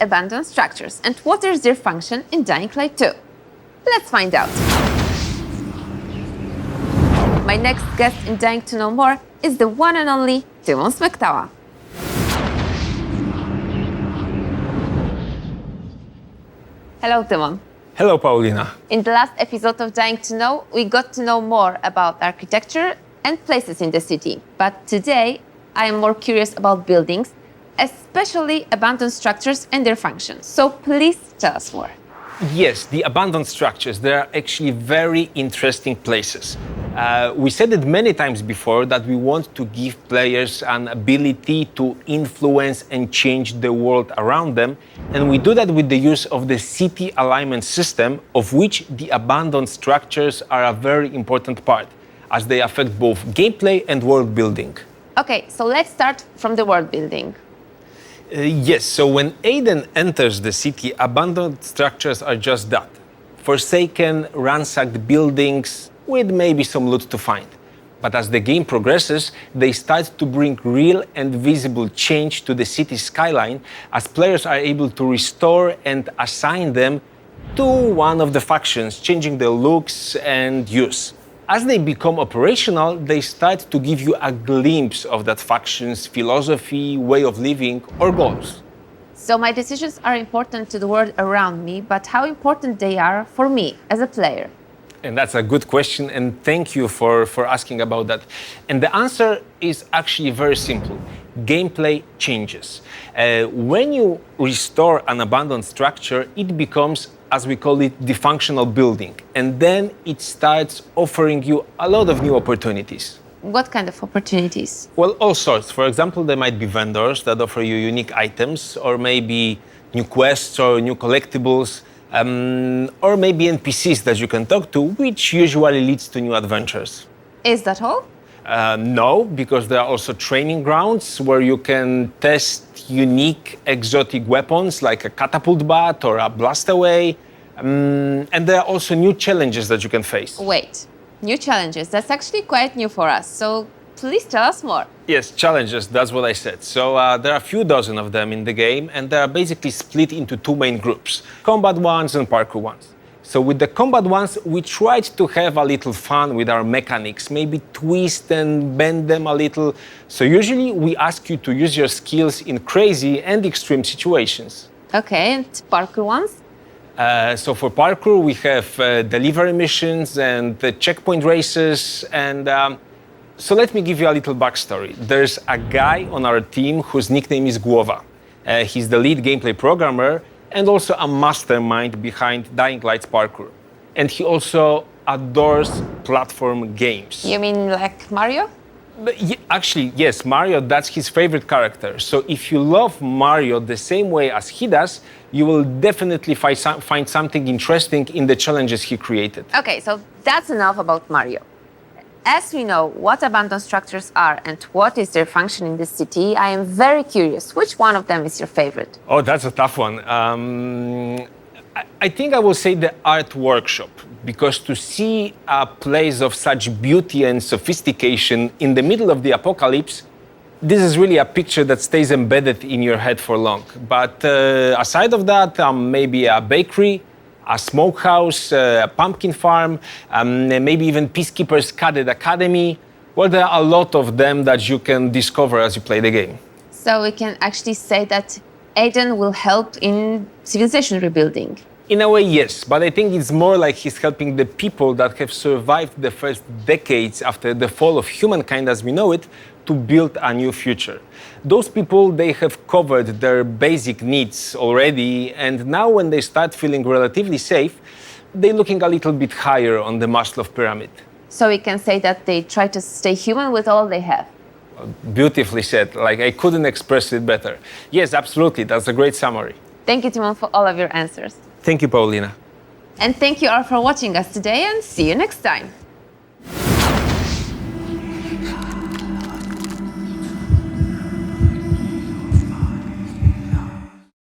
abandoned structures and what is their function in Dying Light 2? Let's find out. My next guest in Dying to Know More is the one and only Tymon Smektała. Hello, Tymon. Hello, Paulina. In the last episode of Dying to Know, we got to know more about architecture and places in the city. But today, I am more curious about buildings, especially abandoned structures and their functions. So please tell us more. Yes, the abandoned structures, they are actually very interesting places. We said it many times before that we want to give players an ability to influence and change the world around them. And we do that with the use of the city alignment system, of which the abandoned structures are a very important part, as they affect both gameplay and world building. Okay, so let's start from the world building. Yes, so when Aiden enters the city, abandoned structures are just that. Forsaken, ransacked buildings with maybe some loot to find. But as the game progresses, they start to bring real and visible change to the city's skyline, as players are able to restore and assign them to one of the factions, changing their looks and use. As they become operational, they start to give you a glimpse of that faction's philosophy, way of living, or goals. So my decisions are important to the world around me, but how important they are for me as a player? And that's a good question, and thank you for asking about that. And the answer is actually very simple. Gameplay changes. When you restore an abandoned structure, it becomes, as we call it, the functional building. And then it starts offering you a lot of new opportunities. What kind of opportunities? Well, all sorts. For example, there might be vendors that offer you unique items, or maybe new quests or new collectibles, or maybe NPCs that you can talk to, which usually leads to new adventures. Is that all? No, because there are also training grounds where you can test unique exotic weapons like a catapult bat or a blastaway. And there are also new challenges that you can face. Wait, new challenges. That's actually quite new for us. So please tell us more. Yes, challenges, that's what I said. So there are a few dozen of them in the game, and they are basically split into two main groups, combat ones and parkour ones. So with the combat ones, we tried to have a little fun with our mechanics, maybe twist and bend them a little. So usually we ask you to use your skills in crazy and extreme situations. Okay, and parkour ones? So for parkour, we have delivery missions and checkpoint races. And so let me give you a little backstory. There's a guy on our team whose nickname is Głowa. He's the lead gameplay programmer and also a mastermind behind Dying Light's parkour. And he also adores platform games. You mean like Mario? Actually, yes, Mario, that's his favorite character. So if you love Mario the same way as he does, you will definitely find something interesting in the challenges he created. Okay, so that's enough about Mario. As we know what abandoned structures are and what is their function in the city, I am very curious. Which one of them is your favorite? Oh, that's a tough one. I think I will say the art workshop, because to see a place of such beauty and sophistication in the middle of the apocalypse, this is really a picture that stays embedded in your head for long. But aside of that, maybe a bakery, a smokehouse, a pumpkin farm, maybe even Peacekeeper's Cadet Academy. Well, there are a lot of them that you can discover as you play the game. So we can actually say that Aiden will help in civilization rebuilding. In a way, yes, but I think it's more like he's helping the people that have survived the first decades after the fall of humankind as we know it to build a new future. Those people, they have covered their basic needs already, and now when they start feeling relatively safe, they're looking a little bit higher on the Maslow pyramid. So we can say that they try to stay human with all they have. Beautifully said, like I couldn't express it better. Yes, absolutely, that's a great summary. Thank you, Tymon, for all of your answers. Thank you, Paulina. And thank you all for watching us today, and see you next time.